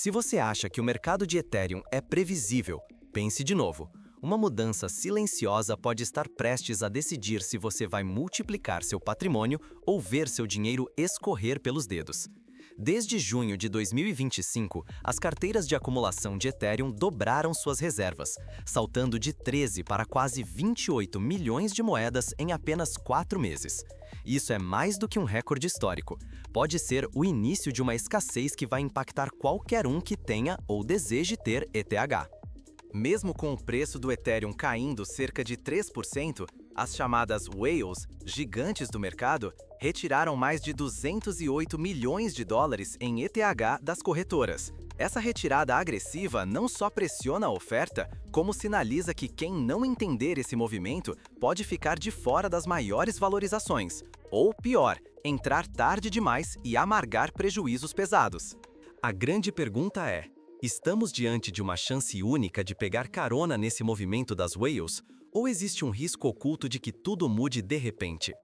Se você acha que o mercado de Ethereum é previsível, pense de novo. Uma mudança silenciosa pode estar prestes a decidir se você vai multiplicar seu patrimônio ou ver seu dinheiro escorrer pelos dedos. Desde junho de 2025, as carteiras de acumulação de Ethereum dobraram suas reservas, saltando de 13 para quase 28 milhões de moedas em apenas 4 meses. Isso é mais do que um recorde histórico. Pode ser o início de uma escassez que vai impactar qualquer um que tenha ou deseje ter ETH. Mesmo com o preço do Ethereum caindo cerca de 3%, as chamadas whales, gigantes do mercado, retiraram mais de 208 milhões de dólares em ETH das corretoras. Essa retirada agressiva não só pressiona a oferta, como sinaliza que quem não entender esse movimento pode ficar de fora das maiores valorizações, ou pior, entrar tarde demais e amargar prejuízos pesados. A grande pergunta é: estamos diante de uma chance única de pegar carona nesse movimento das whales, ou existe um risco oculto de que tudo mude de repente?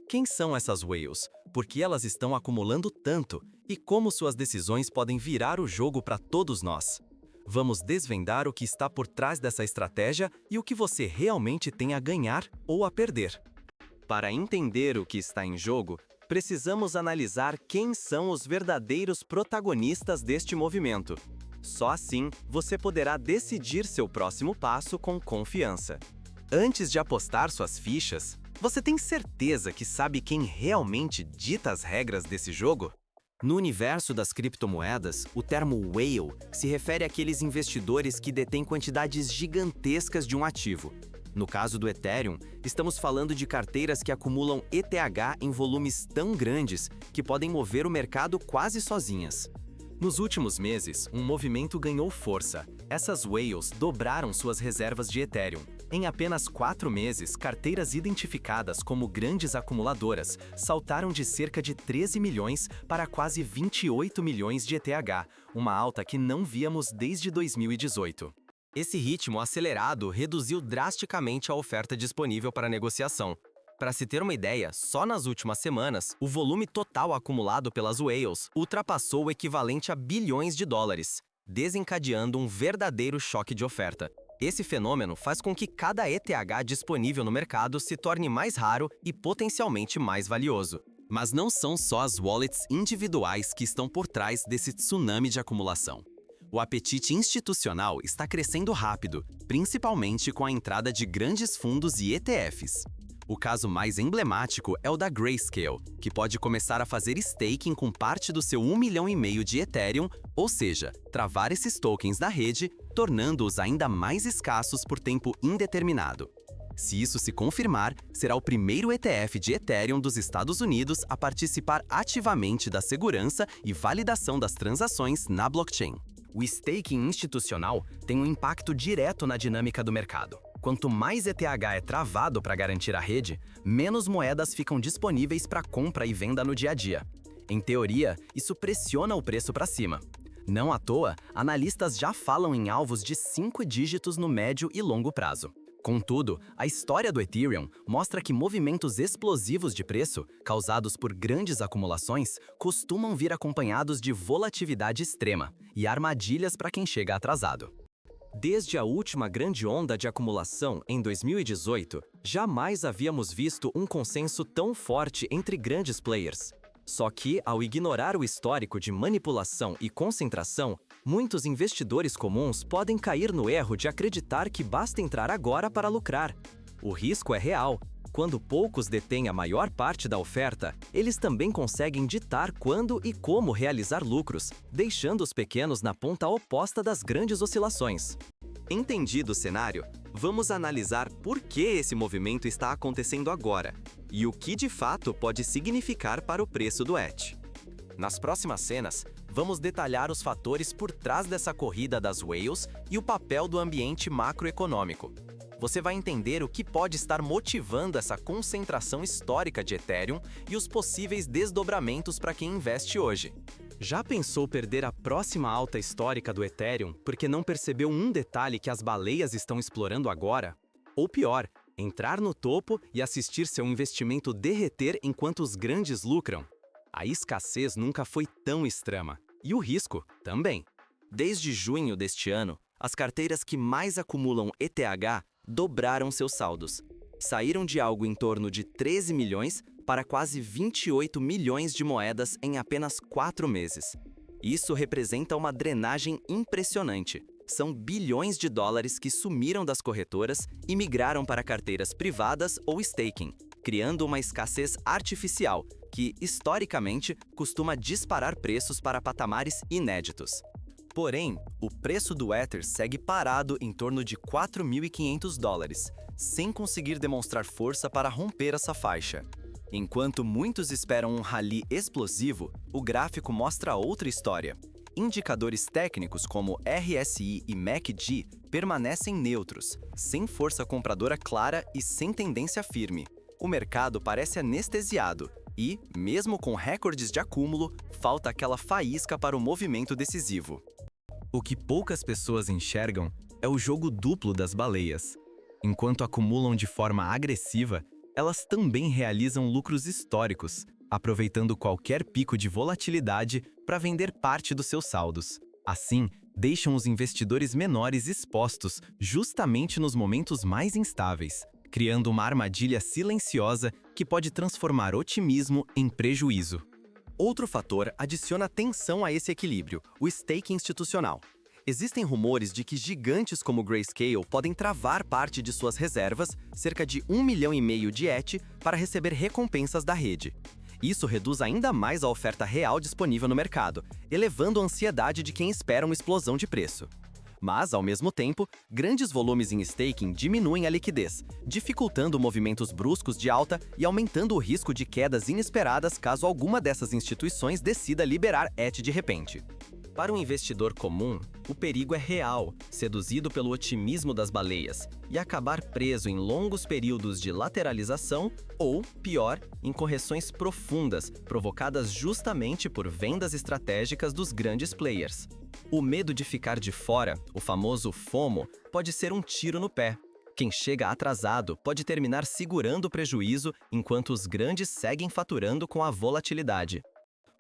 Quem são essas whales? Por que elas estão acumulando tanto? E como suas decisões podem virar o jogo para todos nós? Vamos desvendar o que está por trás dessa estratégia e o que você realmente tem a ganhar ou a perder. Para entender o que está em jogo, precisamos analisar quem são os verdadeiros protagonistas deste movimento. Só assim, você poderá decidir seu próximo passo com confiança. Antes de apostar suas fichas, você tem certeza que sabe quem realmente dita as regras desse jogo? No universo das criptomoedas, o termo whale se refere àqueles investidores que detêm quantidades gigantescas de um ativo. No caso do Ethereum, estamos falando de carteiras que acumulam ETH em volumes tão grandes que podem mover o mercado quase sozinhas. Nos últimos meses, um movimento ganhou força. Essas whales dobraram suas reservas de Ethereum. Em apenas 4 meses, carteiras identificadas como grandes acumuladoras saltaram de cerca de 13 milhões para quase 28 milhões de ETH, uma alta que não víamos desde 2018. Esse ritmo acelerado reduziu drasticamente a oferta disponível para negociação. Para se ter uma ideia, só nas últimas semanas, o volume total acumulado pelas whales ultrapassou o equivalente a bilhões de dólares, desencadeando um verdadeiro choque de oferta. Esse fenômeno faz com que cada ETH disponível no mercado se torne mais raro e potencialmente mais valioso. Mas não são só as wallets individuais que estão por trás desse tsunami de acumulação. O apetite institucional está crescendo rápido, principalmente com a entrada de grandes fundos e ETFs. O caso mais emblemático é o da Grayscale, que pode começar a fazer staking com parte do seu 1,5 milhão de Ethereum, ou seja, travar esses tokens na rede, tornando-os ainda mais escassos por tempo indeterminado. Se isso se confirmar, será o primeiro ETF de Ethereum dos Estados Unidos a participar ativamente da segurança e validação das transações na blockchain. O staking institucional tem um impacto direto na dinâmica do mercado. Quanto mais ETH é travado para garantir a rede, menos moedas ficam disponíveis para compra e venda no dia a dia. Em teoria, isso pressiona o preço para cima. Não à toa, analistas já falam em alvos de 5 dígitos no médio e longo prazo. Contudo, a história do Ethereum mostra que movimentos explosivos de preço, causados por grandes acumulações, costumam vir acompanhados de volatilidade extrema e armadilhas para quem chega atrasado. Desde a última grande onda de acumulação, em 2018, jamais havíamos visto um consenso tão forte entre grandes players. Só que, ao ignorar o histórico de manipulação e concentração, muitos investidores comuns podem cair no erro de acreditar que basta entrar agora para lucrar. O risco é real. Quando poucos detêm a maior parte da oferta, eles também conseguem ditar quando e como realizar lucros, deixando os pequenos na ponta oposta das grandes oscilações. Entendido o cenário, vamos analisar por que esse movimento está acontecendo agora e o que de fato pode significar para o preço do ETH. Nas próximas cenas, vamos detalhar os fatores por trás dessa corrida das whales e o papel do ambiente macroeconômico. Você vai entender o que pode estar motivando essa concentração histórica de Ethereum e os possíveis desdobramentos para quem investe hoje. Já pensou perder a próxima alta histórica do Ethereum porque não percebeu um detalhe que as baleias estão explorando agora? Ou pior, entrar no topo e assistir seu investimento derreter enquanto os grandes lucram? A escassez nunca foi tão extrema. E o risco também. Desde junho deste ano, as carteiras que mais acumulam ETH dobraram seus saldos. Saíram de algo em torno de 13 milhões para quase 28 milhões de moedas em apenas 4 meses. Isso representa uma drenagem impressionante. São bilhões de dólares que sumiram das corretoras e migraram para carteiras privadas ou staking, criando uma escassez artificial que, historicamente, costuma disparar preços para patamares inéditos. Porém, o preço do Ether segue parado em torno de 4.500 dólares, sem conseguir demonstrar força para romper essa faixa. Enquanto muitos esperam um rally explosivo, o gráfico mostra outra história. Indicadores técnicos como RSI e MACD permanecem neutros, sem força compradora clara e sem tendência firme. O mercado parece anestesiado e, mesmo com recordes de acúmulo, falta aquela faísca para o movimento decisivo. O que poucas pessoas enxergam é o jogo duplo das baleias. Enquanto acumulam de forma agressiva, elas também realizam lucros históricos, aproveitando qualquer pico de volatilidade para vender parte dos seus saldos. Assim, deixam os investidores menores expostos justamente nos momentos mais instáveis, criando uma armadilha silenciosa que pode transformar otimismo em prejuízo. Outro fator adiciona tensão a esse equilíbrio, o stake institucional. Existem rumores de que gigantes como Grayscale podem travar parte de suas reservas, cerca de 1,5 milhão de ETH, para receber recompensas da rede. Isso reduz ainda mais a oferta real disponível no mercado, elevando a ansiedade de quem espera uma explosão de preço. Mas, ao mesmo tempo, grandes volumes em staking diminuem a liquidez, dificultando movimentos bruscos de alta e aumentando o risco de quedas inesperadas caso alguma dessas instituições decida liberar ETH de repente. Para um investidor comum, o perigo é real, seduzido pelo otimismo das baleias, e acabar preso em longos períodos de lateralização ou, pior, em correções profundas, provocadas justamente por vendas estratégicas dos grandes players. O medo de ficar de fora, o famoso FOMO, pode ser um tiro no pé. Quem chega atrasado pode terminar segurando o prejuízo enquanto os grandes seguem faturando com a volatilidade.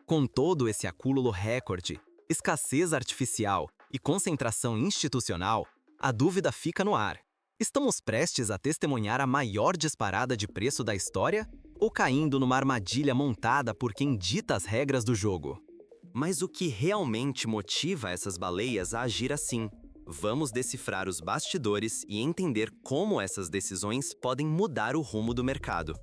Com todo esse acúmulo recorde, escassez artificial e concentração institucional, a dúvida fica no ar. Estamos prestes a testemunhar a maior disparada de preço da história ou caindo numa armadilha montada por quem dita as regras do jogo? Mas o que realmente motiva essas baleias a agir assim? Vamos decifrar os bastidores e entender como essas decisões podem mudar o rumo do mercado.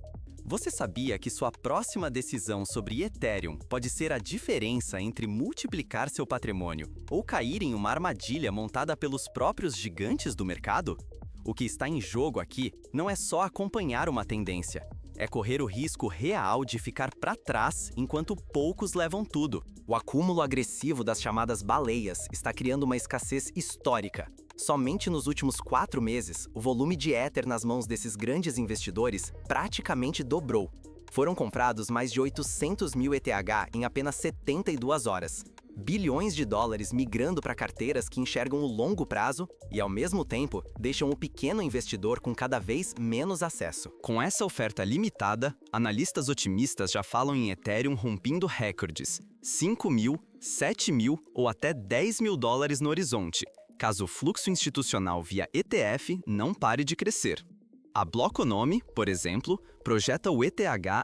Você sabia que sua próxima decisão sobre Ethereum pode ser a diferença entre multiplicar seu patrimônio ou cair em uma armadilha montada pelos próprios gigantes do mercado? O que está em jogo aqui não é só acompanhar uma tendência, é correr o risco real de ficar para trás enquanto poucos levam tudo. O acúmulo agressivo das chamadas baleias está criando uma escassez histórica. Somente nos últimos 4 meses, o volume de Ether nas mãos desses grandes investidores praticamente dobrou. Foram comprados mais de 800 mil ETH em apenas 72 horas. Bilhões de dólares migrando para carteiras que enxergam o longo prazo e, ao mesmo tempo, deixam o pequeno investidor com cada vez menos acesso. Com essa oferta limitada, analistas otimistas já falam em Ethereum rompendo recordes, 5 mil, 7 mil ou até 10 mil dólares no horizonte, caso o fluxo institucional via ETF não pare de crescer. A Bloconomy, por exemplo, projeta o ETH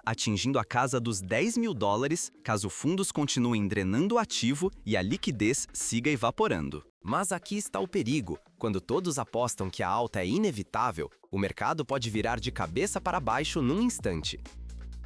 atingindo a casa dos 10 mil dólares caso fundos continuem drenando o ativo e a liquidez siga evaporando. Mas aqui está o perigo. Quando todos apostam que a alta é inevitável, o mercado pode virar de cabeça para baixo num instante.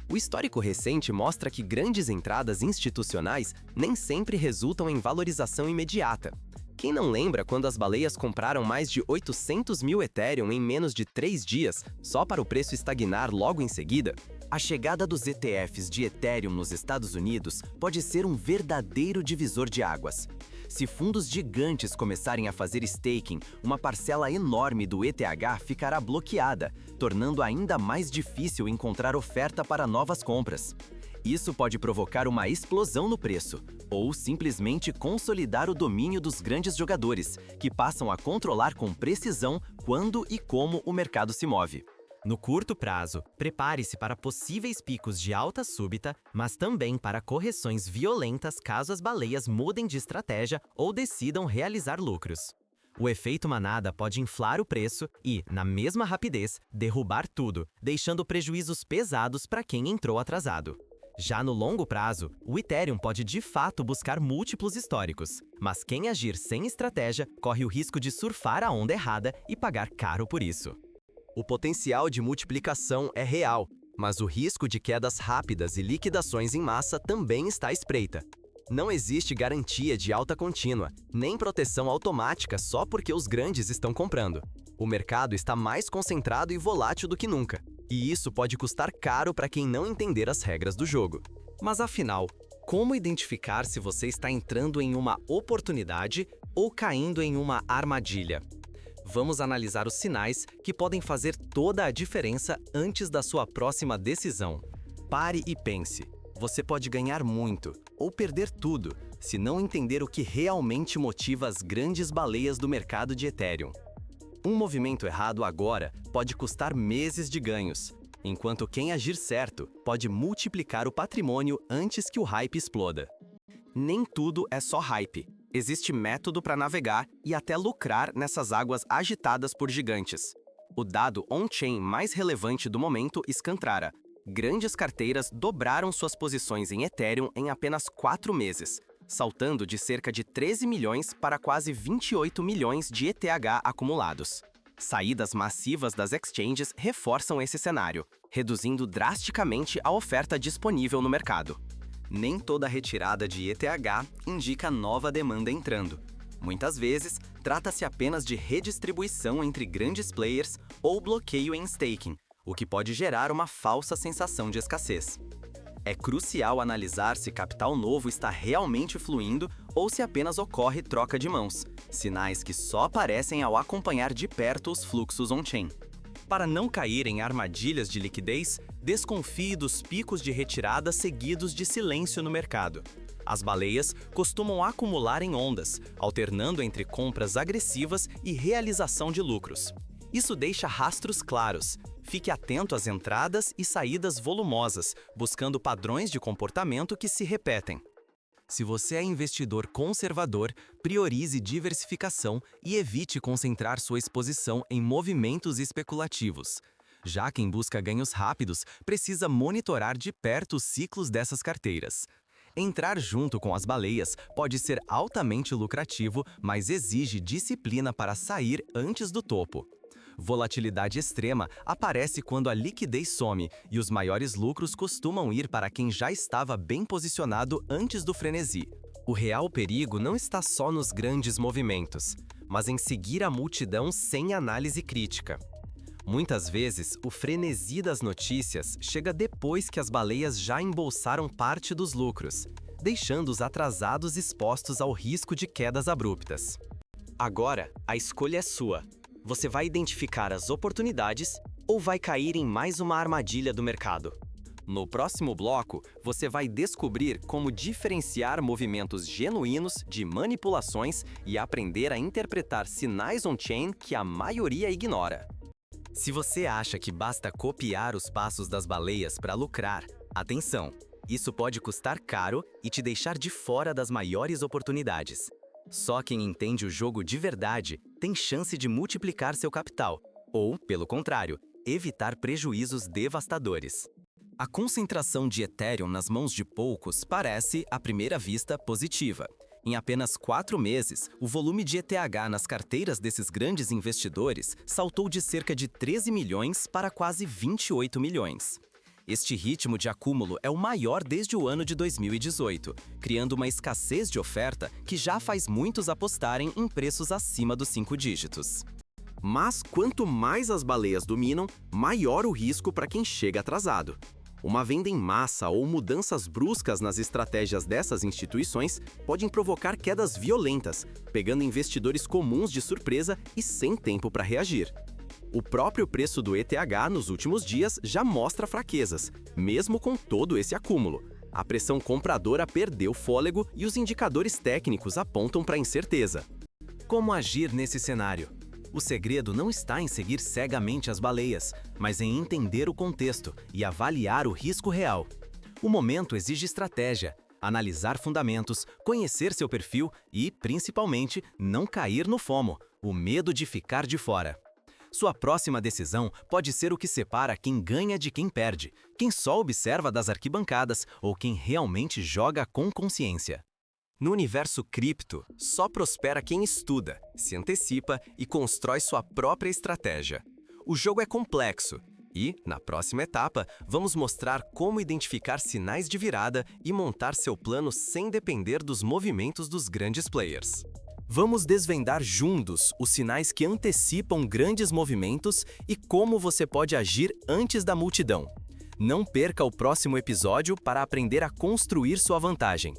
O histórico recente mostra que grandes entradas institucionais nem sempre resultam em valorização imediata. Quem não lembra quando as baleias compraram mais de 800 mil Ethereum em menos de 3 dias, só para o preço estagnar logo em seguida? A chegada dos ETFs de Ethereum nos Estados Unidos pode ser um verdadeiro divisor de águas. Se fundos gigantes começarem a fazer staking, uma parcela enorme do ETH ficará bloqueada, tornando ainda mais difícil encontrar oferta para novas compras. Isso pode provocar uma explosão no preço, ou simplesmente consolidar o domínio dos grandes jogadores, que passam a controlar com precisão quando e como o mercado se move. No curto prazo, prepare-se para possíveis picos de alta súbita, mas também para correções violentas caso as baleias mudem de estratégia ou decidam realizar lucros. O efeito manada pode inflar o preço e, na mesma rapidez, derrubar tudo, deixando prejuízos pesados para quem entrou atrasado. Já no longo prazo, o Ethereum pode de fato buscar múltiplos históricos, mas quem agir sem estratégia corre o risco de surfar a onda errada e pagar caro por isso. O potencial de multiplicação é real, mas o risco de quedas rápidas e liquidações em massa também está à espreita. Não existe garantia de alta contínua, nem proteção automática só porque os grandes estão comprando. O mercado está mais concentrado e volátil do que nunca, e isso pode custar caro para quem não entender as regras do jogo. Mas afinal, como identificar se você está entrando em uma oportunidade ou caindo em uma armadilha? Vamos analisar os sinais que podem fazer toda a diferença antes da sua próxima decisão. Pare e pense. Você pode ganhar muito ou perder tudo se não entender o que realmente motiva as grandes baleias do mercado de Ethereum. Um movimento errado agora pode custar meses de ganhos, enquanto quem agir certo pode multiplicar o patrimônio antes que o hype exploda. Nem tudo é só hype. Existe método para navegar e até lucrar nessas águas agitadas por gigantes. O dado on-chain mais relevante do momento escancara. Grandes carteiras dobraram suas posições em Ethereum em apenas 4 meses, saltando de cerca de 13 milhões para quase 28 milhões de ETH acumulados. Saídas massivas das exchanges reforçam esse cenário, reduzindo drasticamente a oferta disponível no mercado. Nem toda retirada de ETH indica nova demanda entrando. Muitas vezes, trata-se apenas de redistribuição entre grandes players ou bloqueio em staking, o que pode gerar uma falsa sensação de escassez. É crucial analisar se capital novo está realmente fluindo ou se apenas ocorre troca de mãos, sinais que só aparecem ao acompanhar de perto os fluxos on-chain. Para não cair em armadilhas de liquidez, desconfie dos picos de retirada seguidos de silêncio no mercado. As baleias costumam acumular em ondas, alternando entre compras agressivas e realização de lucros. Isso deixa rastros claros. Fique atento às entradas e saídas volumosas, buscando padrões de comportamento que se repetem. Se você é investidor conservador, priorize diversificação e evite concentrar sua exposição em movimentos especulativos. Já quem busca ganhos rápidos precisa monitorar de perto os ciclos dessas carteiras. Entrar junto com as baleias pode ser altamente lucrativo, mas exige disciplina para sair antes do topo. Volatilidade extrema aparece quando a liquidez some e os maiores lucros costumam ir para quem já estava bem posicionado antes do frenesi. O real perigo não está só nos grandes movimentos, mas em seguir a multidão sem análise crítica. Muitas vezes, o frenesi das notícias chega depois que as baleias já embolsaram parte dos lucros, deixando os atrasados expostos ao risco de quedas abruptas. Agora, a escolha é sua. Você vai identificar as oportunidades ou vai cair em mais uma armadilha do mercado? No próximo bloco, você vai descobrir como diferenciar movimentos genuínos de manipulações e aprender a interpretar sinais on-chain que a maioria ignora. Se você acha que basta copiar os passos das baleias para lucrar, atenção! Isso pode custar caro e te deixar de fora das maiores oportunidades. Só quem entende o jogo de verdade tem chance de multiplicar seu capital, ou, pelo contrário, evitar prejuízos devastadores. A concentração de Ethereum nas mãos de poucos parece, à primeira vista, positiva. Em apenas 4 meses, o volume de ETH nas carteiras desses grandes investidores saltou de cerca de 13 milhões para quase 28 milhões. Este ritmo de acúmulo é o maior desde o ano de 2018, criando uma escassez de oferta que já faz muitos apostarem em preços acima dos 5 dígitos. Mas quanto mais as baleias dominam, maior o risco para quem chega atrasado. Uma venda em massa ou mudanças bruscas nas estratégias dessas instituições podem provocar quedas violentas, pegando investidores comuns de surpresa e sem tempo para reagir. O próprio preço do ETH nos últimos dias já mostra fraquezas, mesmo com todo esse acúmulo. A pressão compradora perdeu fôlego e os indicadores técnicos apontam para a incerteza. Como agir nesse cenário? O segredo não está em seguir cegamente as baleias, mas em entender o contexto e avaliar o risco real. O momento exige estratégia, analisar fundamentos, conhecer seu perfil e, principalmente, não cair no FOMO, o medo de ficar de fora. Sua próxima decisão pode ser o que separa quem ganha de quem perde, quem só observa das arquibancadas ou quem realmente joga com consciência. No universo cripto, só prospera quem estuda, se antecipa e constrói sua própria estratégia. O jogo é complexo e, na próxima etapa, vamos mostrar como identificar sinais de virada e montar seu plano sem depender dos movimentos dos grandes players. Vamos desvendar juntos os sinais que antecipam grandes movimentos e como você pode agir antes da multidão. Não perca o próximo episódio para aprender a construir sua vantagem.